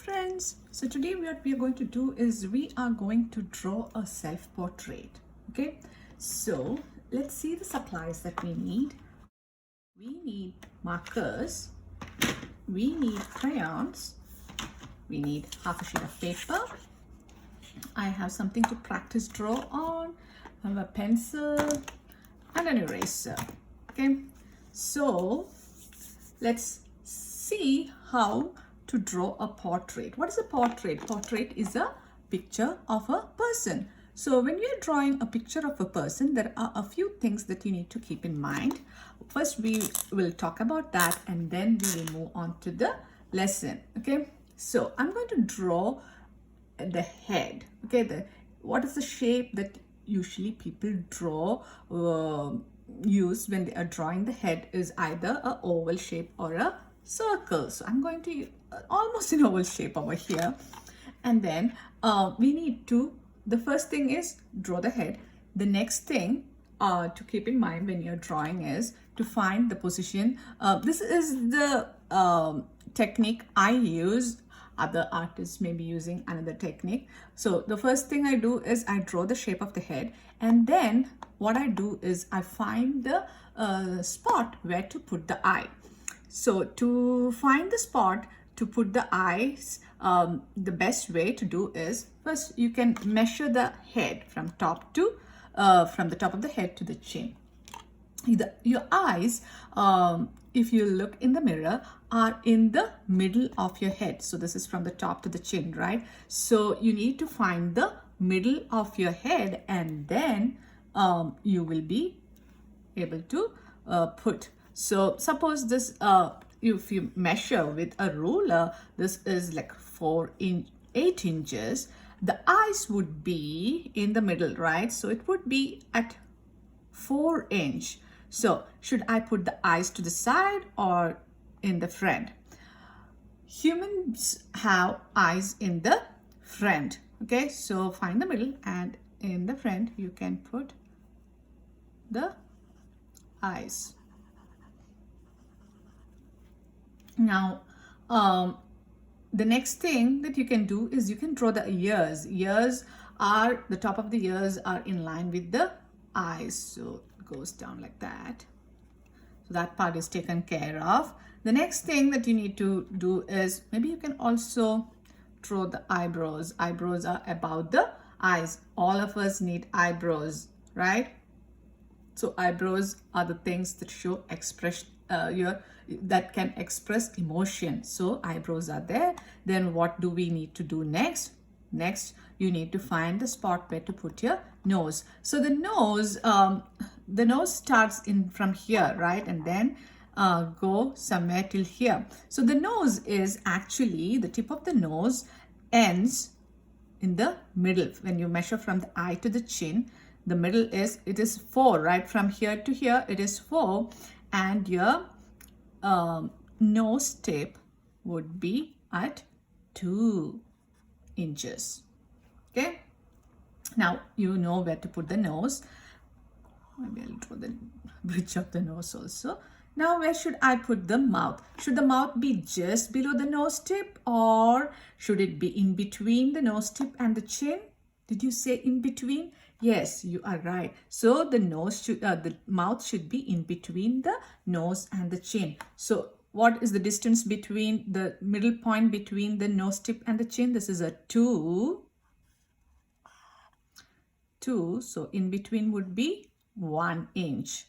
friends. So today what we are going to do is we are going to draw a self-portrait. Okay, so let's see the supplies that we need. We need markers, we need crayons, we need half a sheet of paper. I have something to practice draw on. I have a pencil and an eraser. Okay, so let's see how to draw a portrait. What is a portrait? Portrait is a picture of a person. So when we are drawing a picture of a person, there are a few things that you need to keep in mind. First, we will talk about that and then we will move on to the lesson. Okay, so I'm going to draw the head. Okay, what is the shape that usually people draw use when they are drawing the head is either a oval shape or a circle. So I'm going to almost an oval shape over here, and then we need to, the first thing is draw the head. The next thing to keep in mind when you're drawing is to find the position. This is the technique I use. Other artists may be using another technique. So the first thing I do is I draw the shape of the head, and then what I do is I find the spot where to put the eye. So to find the spot to put the eyes, the best way to do is first you can measure the head from the top of the head to the chin. Your eyes, if you look in the mirror, are in the middle of your head. So this is from the top to the chin, right? So you need to find the middle of your head, and then you will be able to put. So suppose this, if you measure with a ruler, this is like 8 inches. The eyes would be in the middle, right? So it would be at 4 inch. So should I put the eyes to the side or in the front? Humans have eyes in the front. Okay, so find the middle, and in the front you can put the eyes. Now the next thing that you can do is you can draw the ears. The top of the ears are in line with the eyes, so it goes down like that. So that part is taken care of. The next thing that you need to do is maybe you can also draw the eyebrows. Eyebrows are above the eyes. All of us need eyebrows, right? So eyebrows are the things that show expression, that can express emotion. So eyebrows are there. Then what do we need to do next? Next, you need to find the spot where to put your nose. So the nose starts in from here, right? And then go somewhere till here. So the nose is actually, the tip of the nose ends in the middle. When you measure from the eye to the chin, the middle it is 4, right? From here to here, it is 4. And your nose tip would be at 2 inches. Okay, now you know where to put the nose. Maybe I'll draw the bridge of the nose also. Now where should I put the mouth? Should the mouth be just below the nose tip, or should it be in between the nose tip and the chin? Did you say in between? Yes, you are right. So the mouth should be in between the nose and the chin. So what is the distance between the middle point between the nose tip and the chin? This is a 2. So in between would be 1 inch.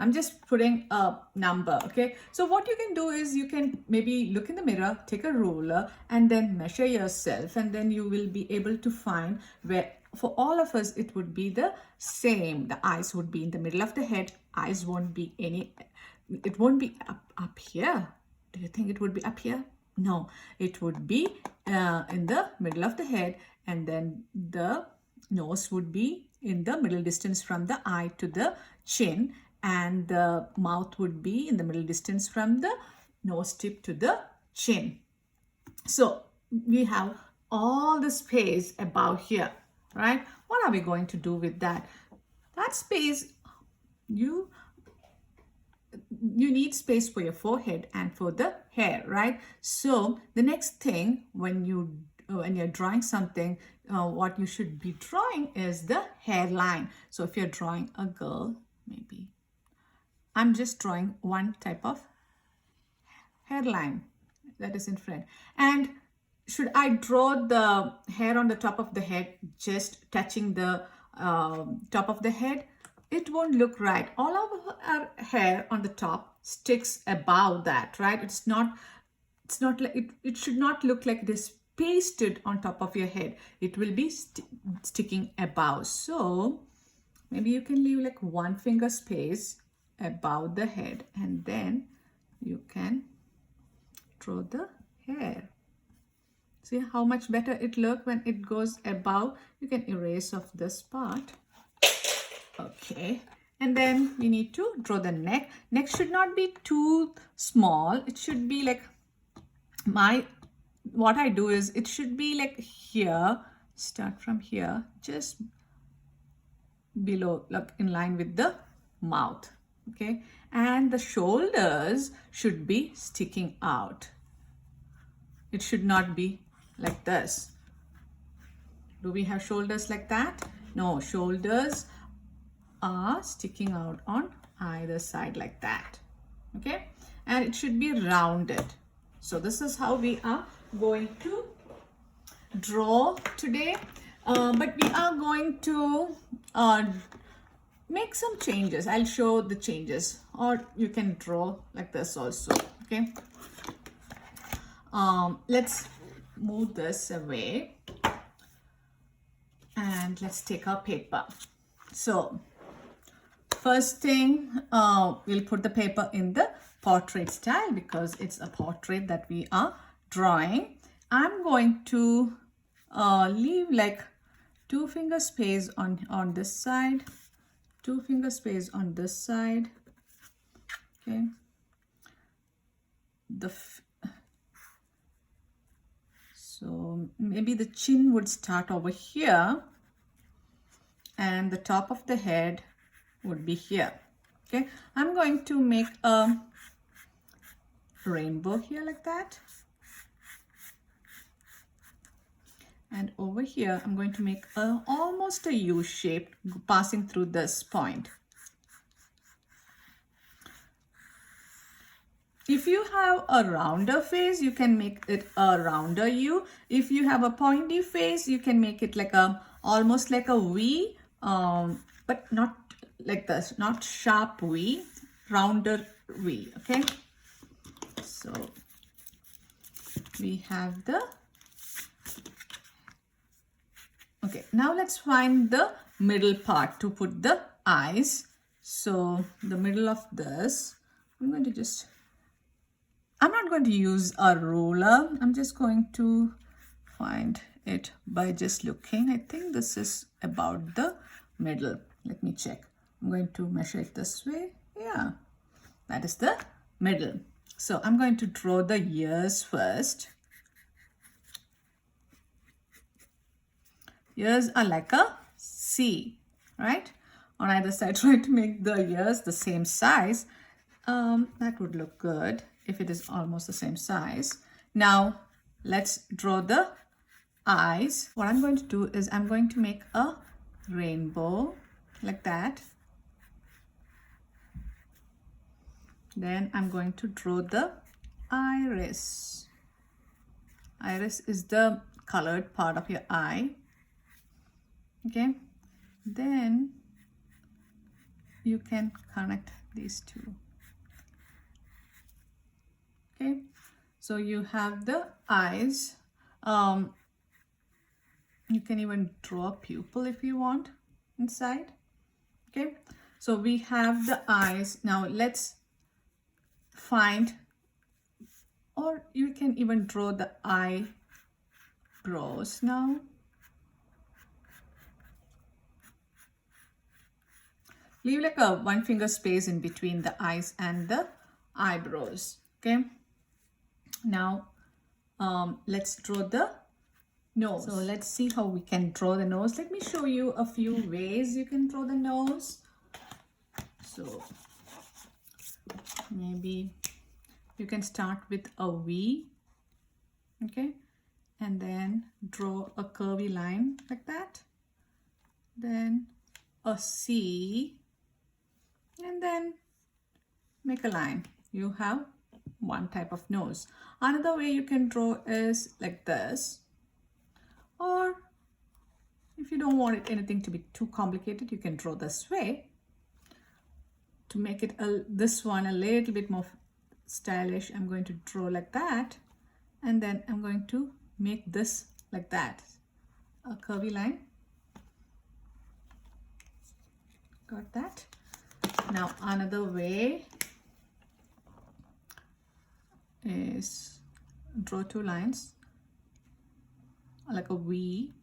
I'm just putting a number, okay? So what you can do is you can maybe look in the mirror, take a ruler, and then measure yourself, and then you will be able to find where, for all of us, it would be the same. The eyes would be in the middle of the head. Eyes won't be it won't be up here. Do you think it would be up here? No, it would be in the middle of the head, and then the nose would be in the middle distance from the eye to the chin, and the mouth would be in the middle distance from the nose tip to the chin. So we have all the space above here, right? What are we going to do with that? That space, you need space for your forehead and for the hair, right? So the next thing when you're drawing something, what you should be drawing is the hairline. So if you're drawing a girl, maybe I'm just drawing one type of hairline that is in front. And should I draw the hair on the top of the head, just touching the top of the head? It won't look right. All of our hair on the top sticks above that, right? It's not like it should not look like it is pasted on top of your head. It will be sticking above. So maybe you can leave like one finger space above the head, and then you can draw the hair. See how much better it looks when it goes above. You can erase off this part. Okay, and then we need to draw the neck. Neck should not be too small. It should be like what I do is it should be like here, start from here, just below, like in line with the mouth. Okay, and the shoulders should be sticking out. It should not be like this. Do we have shoulders like that? No, shoulders are sticking out on either side like that. Okay, and it should be rounded. So this is how we are going to draw today, but we are going to make some changes. I'll show the changes, or you can draw like this also. Okay, let's move this away and let's take our paper. So first thing, we'll put the paper in the portrait style because it's a portrait that we are drawing. I'm going to leave like 2 finger space on this side, 2 finger space on this side. Okay, so maybe the chin would start over here and the top of the head would be here. Okay, I'm going to make a rainbow here like that, and over here I'm going to make almost a U shape passing through this point. If you have a rounder face, you can make it a rounder U. If you have a pointy face, you can make it like almost like a V, but not like this, not sharp V, rounder V. Okay, so we have the, okay, now let's find the middle part to put the eyes. So the middle of this, I'm not going to use a ruler. I'm just going to find it by just looking. I think this is about the middle. Let me check. I'm going to measure it this way. Yeah, that is the middle. So I'm going to draw the ears first. Ears are like a C, right? On either side, try to make the ears the same size. That would look good if it is almost the same size. Now let's draw the eyes. What I'm going to do is I'm going to make a rainbow like that. Then I'm going to draw the iris. Iris is the colored part of your eye. Okay, then you can connect these two. Okay, so you have the eyes. You can even draw a pupil if you want inside. Okay, so we have the eyes. Now let's find, or you can even draw the eyebrows now. Leave like a 1 finger space in between the eyes and the eyebrows. Okay, now let's draw the nose. So let's see how we can draw the nose. Let me show you a few ways you can draw the nose. So maybe you can start with a V, okay, and then draw a curvy line like that, then a C, and then make a line. You have one type of nose. Another way you can draw is like this, or if you don't want anything to be too complicated, you can draw this way to make it this one a little bit more stylish. I'm going to draw like that, and then I'm going to make this like that, a curvy line. Got that? Now another way is draw two lines like a V,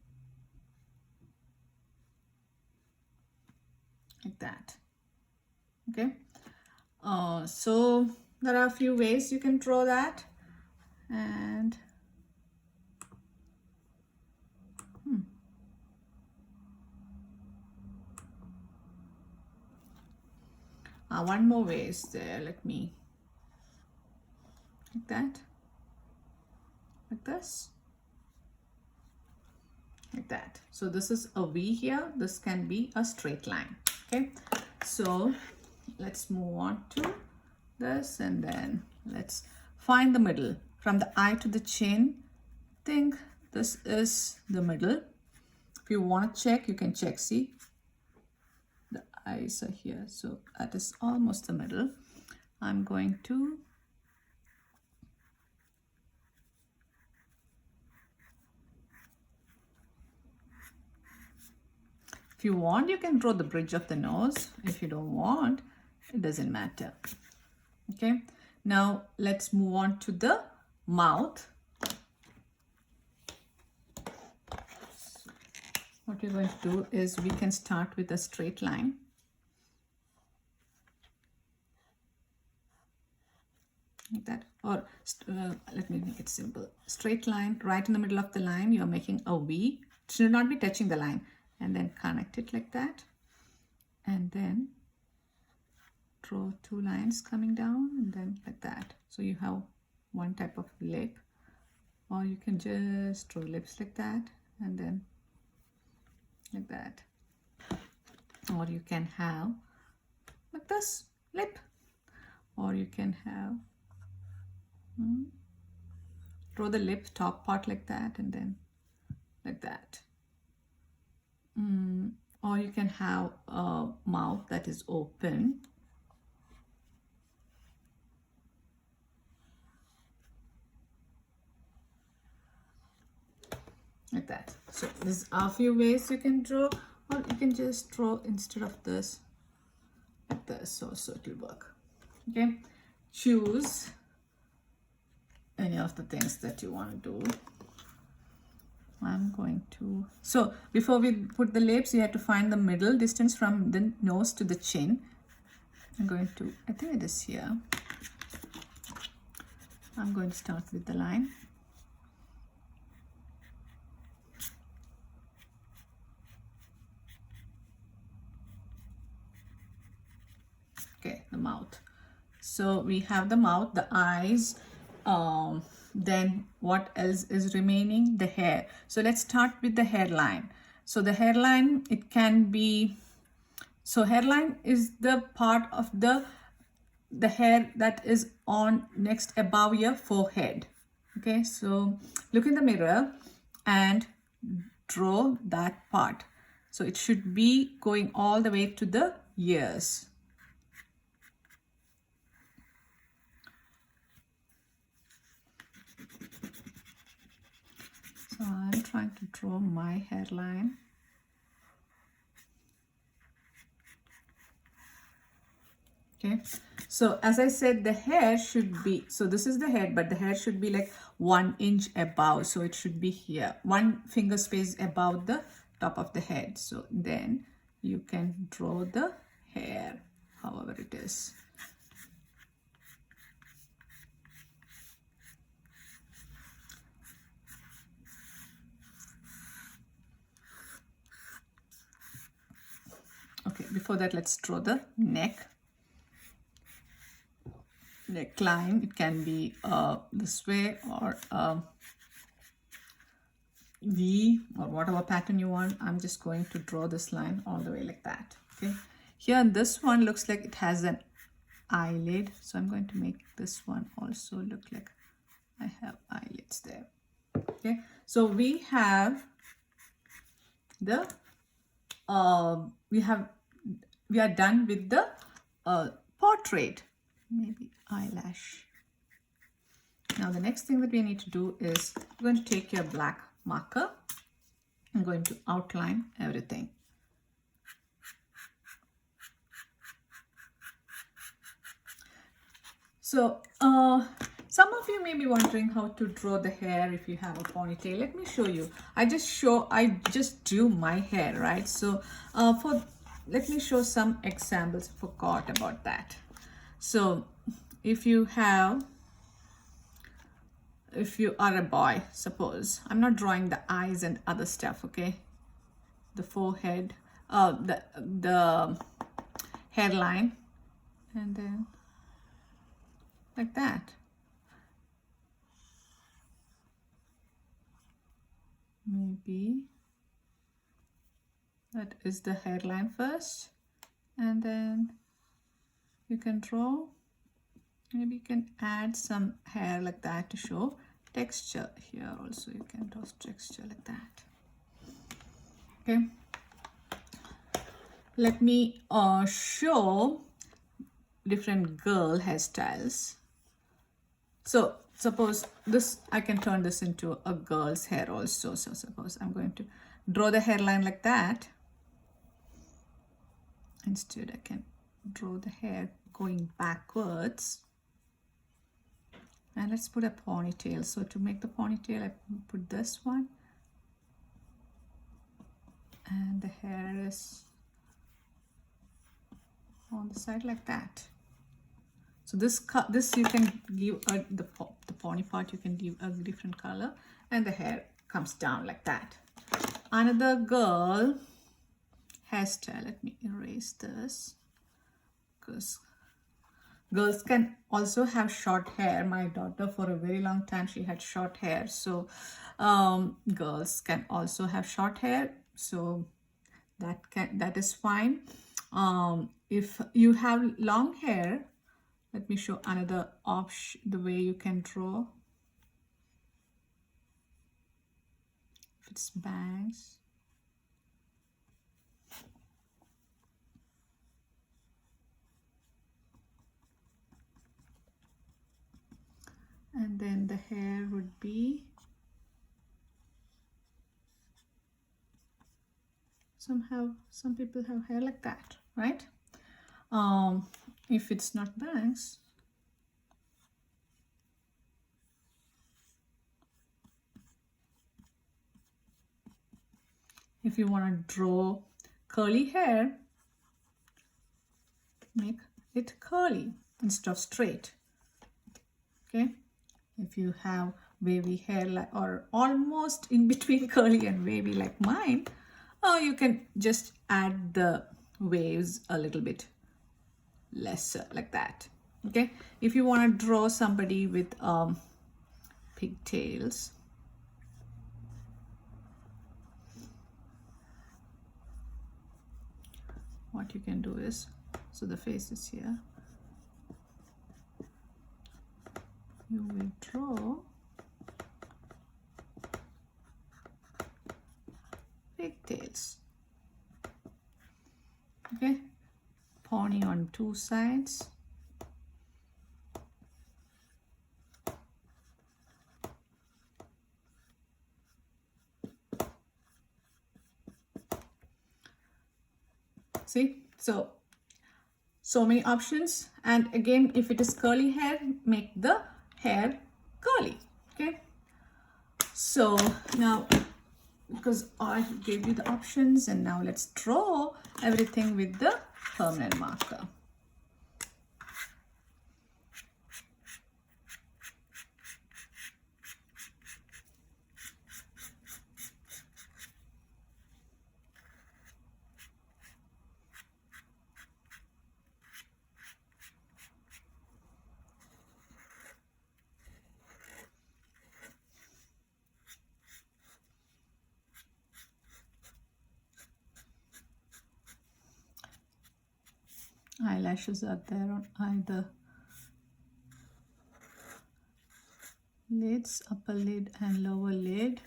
like that. Okay, so there are a few ways you can draw that, and one more way is there. Let me like that, like this, like that. So this is a V here. This can be a straight line. Okay, so let's move on to this, and then let's find the middle from the eye to the chin. Think this is the middle. If you want to check, you can check. See, the eyes are here, so that is almost the middle. I'm going to if you want, you can draw the bridge of the nose. If you don't want, it doesn't matter. Okay, now let's move on to the mouth. What we're going to do is we can start with a straight line. Like that, or let me make it simple. Straight line, right in the middle of the line, you're making a V. It should not be touching the line. And then connect it like that. And then draw two lines coming down, and then like that. So you have one type of lip, or you can just draw lips like that, and then like that. Or you can have like this lip, or you can have draw the lip top part like that, and then like that. Or you can have a mouth that is open. Like that. So there's a few ways you can draw, or you can just draw instead of this like this, so it will work. Okay, choose any of the things that you want to do. I'm going to, so before we put the lips, you have to find the middle distance from the nose to the chin. I'm going to, I think it is here. I'm going to start with the line. Okay, the mouth. So we have the mouth, the eyes, then what else is remaining? The hair. So let's start with the hairline. So the hairline, it can be, so hairline is the part of the hair that is on next above your forehead. Okay, so look in the mirror and draw that part. So it should be going all the way to the ears. So I'm trying to draw my hairline. Okay, so as I said, the hair should be, so this is the head, but the hair should be like 1 inch above. So it should be here, 1 finger space above the top of the head. So then you can draw the hair, however it is. Okay, before that, let's draw the neck. neckline. It can be this way or V or whatever pattern you want. I'm just going to draw this line all the way like that. Okay, here this one looks like it has an eyelid, so I'm going to make this one also look like I have eyelids there. Okay, so we have the we are done with the portrait. Maybe eyelash. Now the next thing that we need to do is we're going to take your black marker. I'm going to outline everything. So some of you may be wondering how to draw the hair if you have a ponytail. Let me show you. I just drew my hair, right? So let me show some examples. I forgot about that. So if you are a boy, suppose I'm not drawing the eyes and other stuff, okay? The forehead, the hairline, and then like that. Maybe that is the hairline first, and then you can draw. Maybe you can add some hair like that to show texture. Here also you can draw texture like that. Okay, let me show different girl hairstyles. So suppose this, I can turn this into a girl's hair also. So suppose I'm going to draw the hairline like that. Instead I can draw the hair going backwards. And let's put a ponytail. So to make the ponytail, I put this one. And the hair is on the side like that. So this you can give the pony part, you can give a different color, and the hair comes down like that. Another girl hairstyle. Let me erase this because girls can also have short hair. My daughter, for a very long time, she had short hair. So girls can also have short hair. So that is fine. If you have long hair, let me show another option, the way you can draw. If it's bangs. And then the hair would be somehow, some people have hair like that, right? If it's not bangs, if you want to draw curly hair, make it curly instead of straight. Okay, if you have wavy hair or almost in between curly and wavy like mine, you can just add the waves a little bit lesser like that. Okay, if you want to draw somebody with pigtails, what you can do is, so the face is here, you will draw pigtails. Okay, pony on two sides. See, so many options. And again, if it is curly hair, make the hair curly. Okay, so now, because I gave you the options, and now let's draw everything with the permanent marker. Eyelashes are there on either lids, upper lid and lower lid.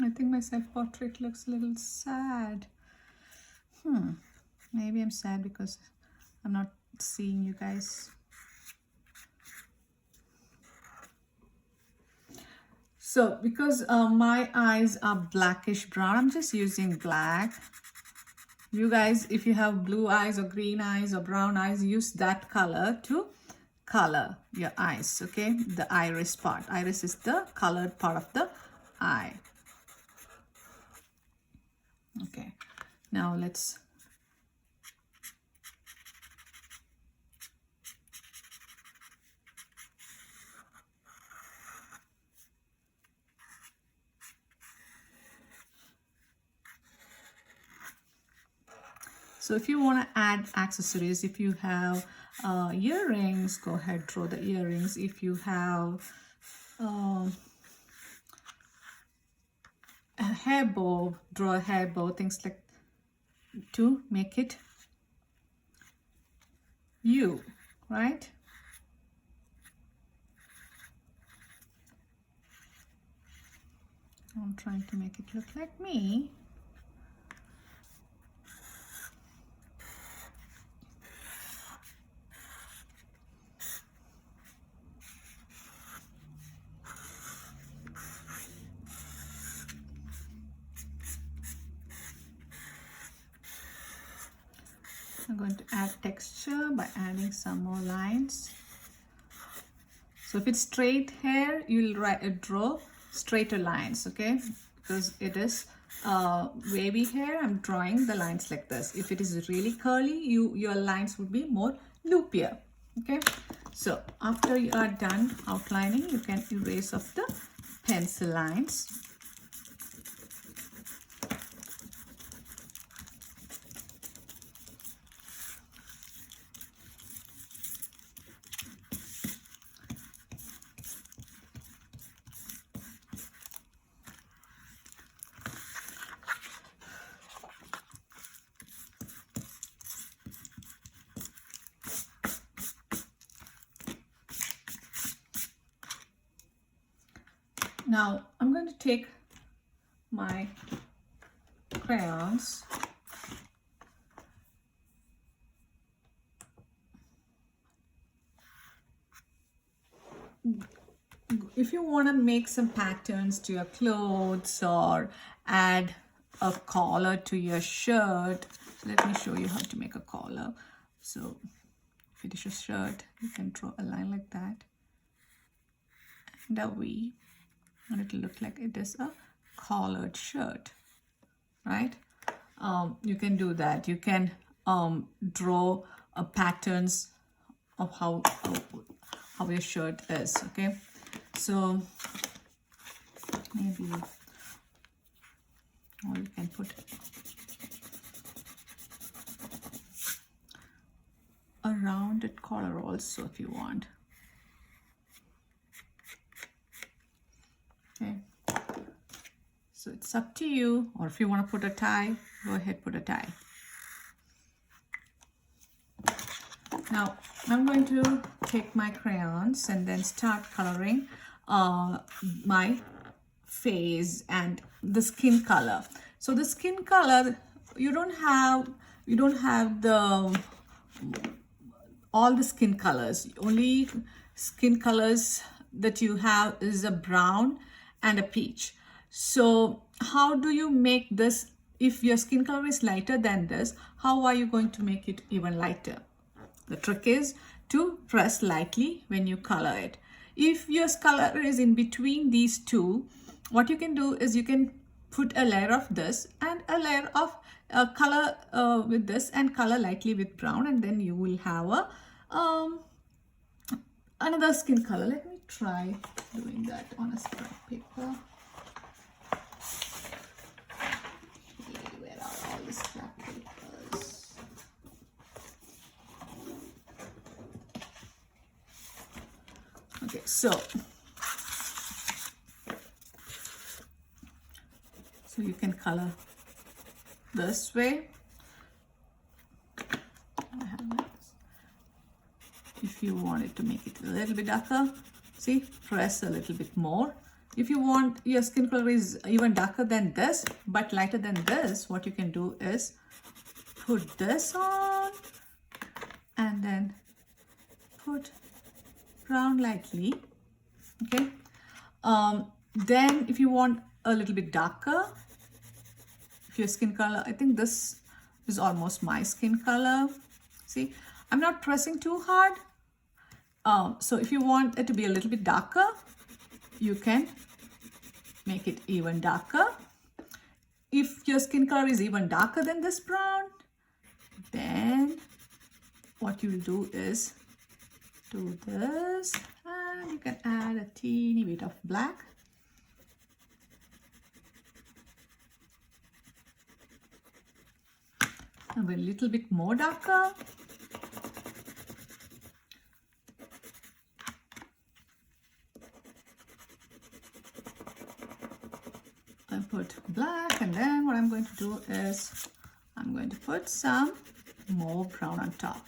I think my self-portrait looks a little sad. Maybe I'm sad because I'm not seeing you guys. So because my eyes are blackish brown, I'm just using black. You guys, if you have blue eyes or green eyes or brown eyes, use that color to color your eyes, okay? The iris part. Iris is the colored part of the eye. Okay, now let's so if you want to add accessories, if you have earrings, go ahead, draw the earrings. If you have a hair bow, draw a hair bow, things like to make it you, right? I'm trying to make it look like me. I'm going to add texture by adding some more lines. So if it's straight hair, you'll draw straighter lines, okay? Because it is wavy hair, I'm drawing the lines like this. If it is really curly, your lines would be more loopier, okay? So after you are done outlining, you can erase off the pencil lines. Now I'm going to take my crayons if you want to make some patterns to your clothes or add a collar to your shirt, let me show you how to make a collar. So if it is a shirt, you can draw a line like that and a V, and it will look like it is a collared shirt, right? You can do that. You can draw patterns of how your shirt is, okay? So maybe, or you can put a rounded collar also if you want. Okay, so it's up to you, or if you want to put a tie, go ahead, put a tie. Now I'm going to take my crayons and then start coloring my face and the skin color. So the skin color, you don't have the all the skin colors. Only skin colors that you have is a brown and a peach. So how do you make this? If your skin color is lighter than this, how are you going to make it even lighter? The trick is to press lightly when you color it. If your color is in between these two, what you can do is you can put a layer of this and a layer of color with this and color lightly with brown, and then you will have a another skin color. Let me try doing that on a scrap paper. Okay, where are all the scrap papers? so you can color this way. If you wanted to make it a little bit darker, see, press a little bit more. If you want your skin color is even darker than this but lighter than this, what you can do is put this on and then put brown lightly. Okay, then if you want a little bit darker, if your skin color, I think this is almost my skin color. See, I'm not pressing too hard. So if you want it to be a little bit darker, you can make it even darker. If your skin color is even darker than this brown, then what you'll do is do this, and you can add a teeny bit of black. And a little bit more darker. I put black, and then what I'm going to do is I'm going to put some more brown on top.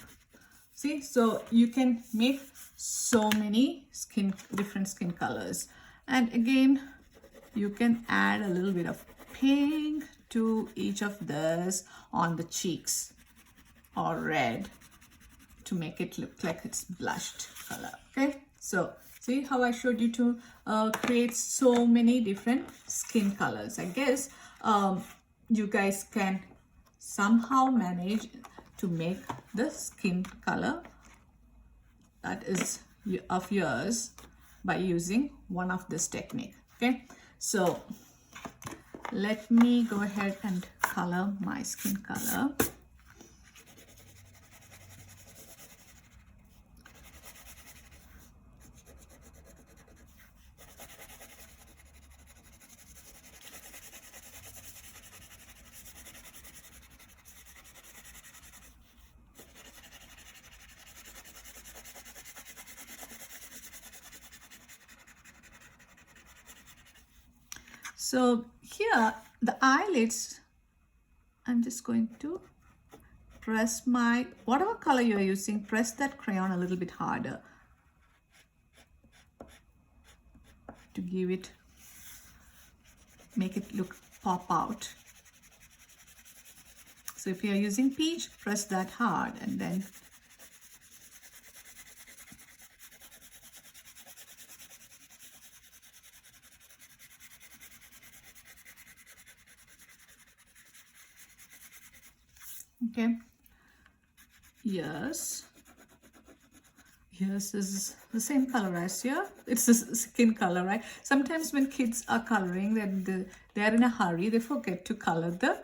See, so you can make so many different skin colors. And again, you can add a little bit of pink to each of this on the cheeks, or red to make it look like it's blushed color. Okay, so see how I showed you to create so many different skin colors. I guess you guys can somehow manage to make the skin color that is of yours by using one of this technique. Okay, so let me go ahead and color my skin color. So here, the eyelids, I'm just going to press my, whatever color you're using, press that crayon a little bit harder to give it, make it look pop out. So if you're using peach, press that hard, and then okay, yes, is the same color as here. It's the skin color, right? Sometimes when kids are coloring, then they're in a hurry, they forget to color the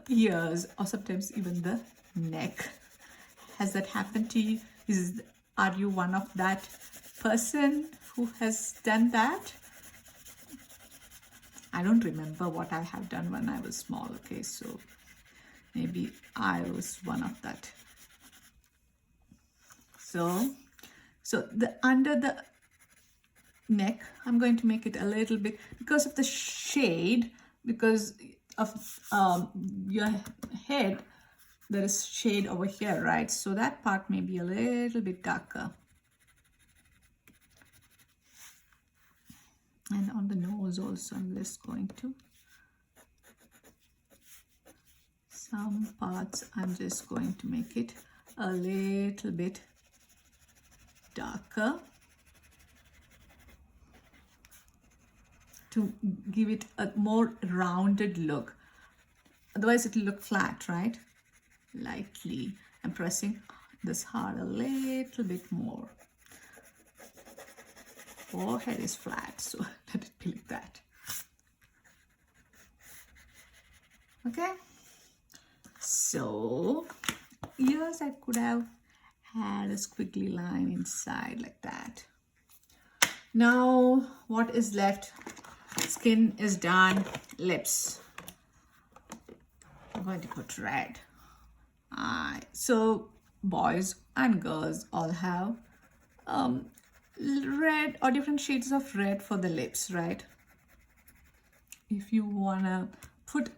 ears, or sometimes even the neck. Has that happened to you? Are you one of that person who has done that? I don't remember what I have done when I was small. Okay, so maybe I was one of that. So the under the neck, I'm going to make it a little bit, because of the shade, because of your head, there is shade over here, right? So that part may be a little bit darker. And on the nose also, I'm just going to, some parts I'm just going to make it a little bit darker to give it a more rounded look. Otherwise it will look flat, right? Lightly, I'm pressing this hard a little bit more. Forehead is flat, so let it be like that. Okay, so ears I could have had a squiggly line inside like that. Now what is left? Skin is done. Lips, I'm going to put red. So boys and girls all have red or different shades of red for the lips, right? If you wanna put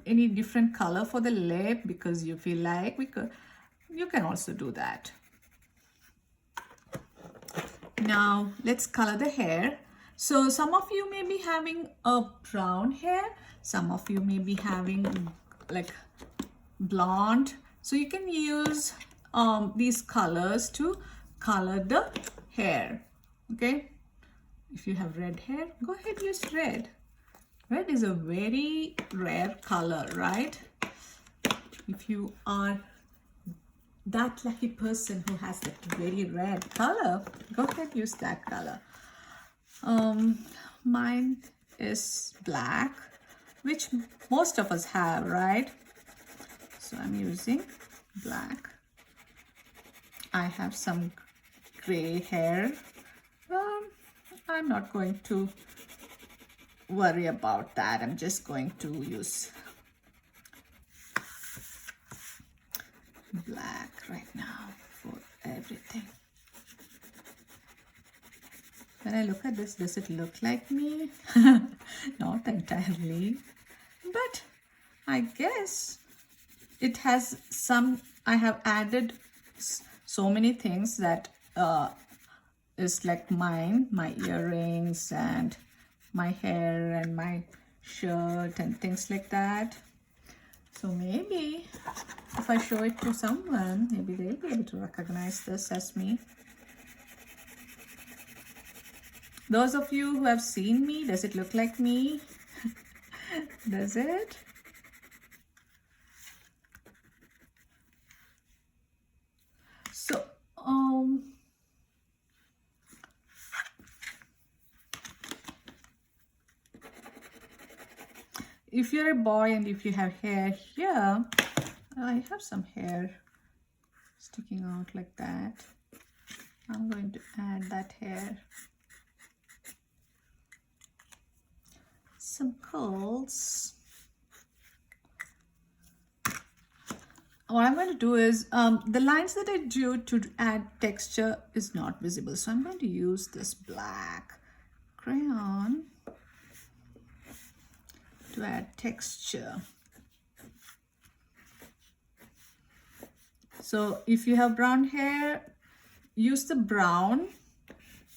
any different color for the lip because you feel like you can also do that. Now let's color the hair. So some of you may be having a brown hair, some of you may be having like blonde. So you can use these colors to color the hair. Okay, if you have red hair, go ahead, use red. Red is a very rare color, right? If you are that lucky person who has that very red color, go ahead, use that color. Mine is black, which most of us have, right? So I'm using black. I have some gray hair. I'm not going to worry about that. I'm just going to use black right now for everything. When I look at this, does it look like me? Not entirely, but I guess it has some. I have added so many things that is like mine, my earrings and my hair and my shirt and things like that. So maybe if I show it to someone, maybe they'll be able to recognize this as me. Those of you who have seen me, does it look like me? Does it? So, if you're a boy and if you have hair here, I have some hair sticking out like that. I'm going to add that hair. Some curls. What I'm going to do is, the lines that I drew to add texture is not visible. So I'm going to use this black crayon to add texture. So if you have brown hair, use the brown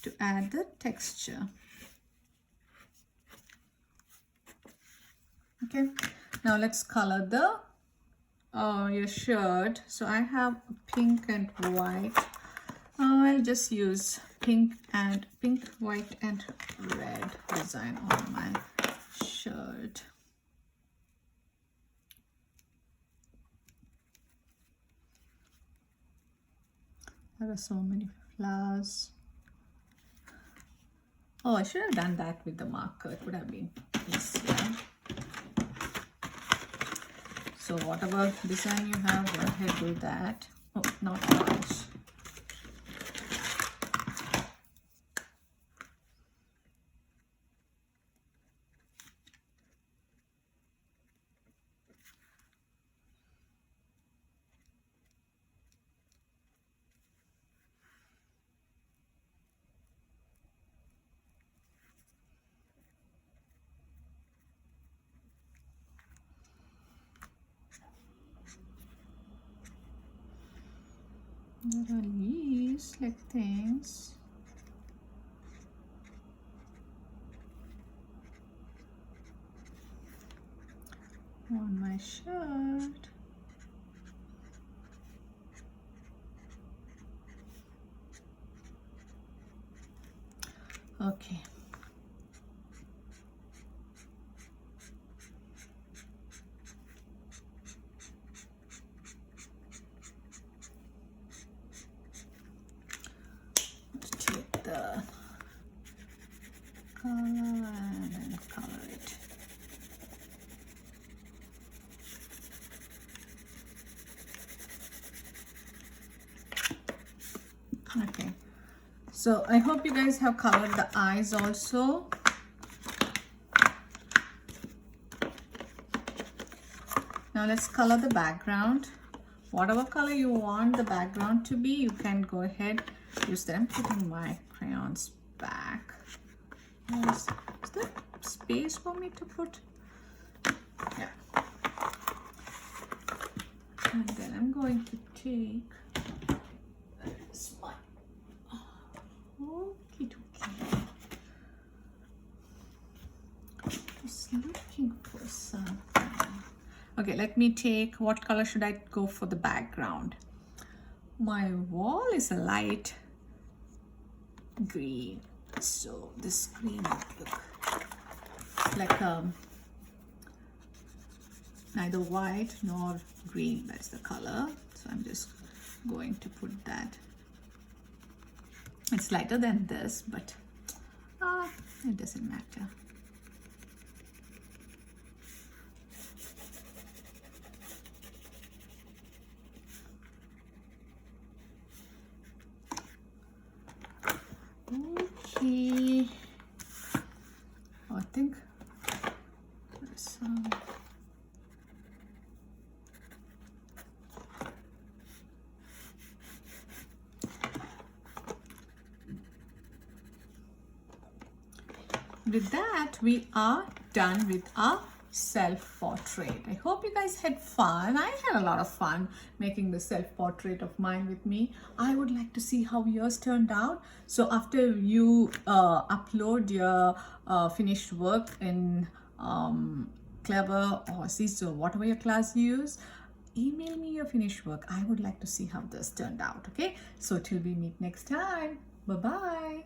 to add the texture. Okay, now let's color the your shirt. So I have pink and white. I'll just use pink, white and red design on my shirt. There are so many flowers. Oh, I should have done that with the marker. It would have been easier. So whatever design you have, go ahead, do that. Oh, not much. There are leaves like things. On my shirt. Okay. The color and then color it. Okay, so I hope you guys have colored the eyes also. Now let's color the background. Whatever color you want the background to be, you can go ahead use that. I'm putting my crayons back. Is there space for me to put? Yeah. And then I'm going to take this one. Okie dokie. Just looking for something. Okay, let me take, what color should I go for the background? My wall is a light green, so this green would look like neither white nor green. That's the color, so I'm just going to put that. It's lighter than this, but it doesn't matter. Okay, I think there's some. With that, we are done with our self-portrait. I hope you guys had fun. I had a lot of fun making the self-portrait of mine with me. I would like to see how yours turned out. So after you upload your finished work in Clever or Zizo, whatever your class you use, email me your finished work. I would like to see how this turned out. Okay, so till we meet next time, bye bye.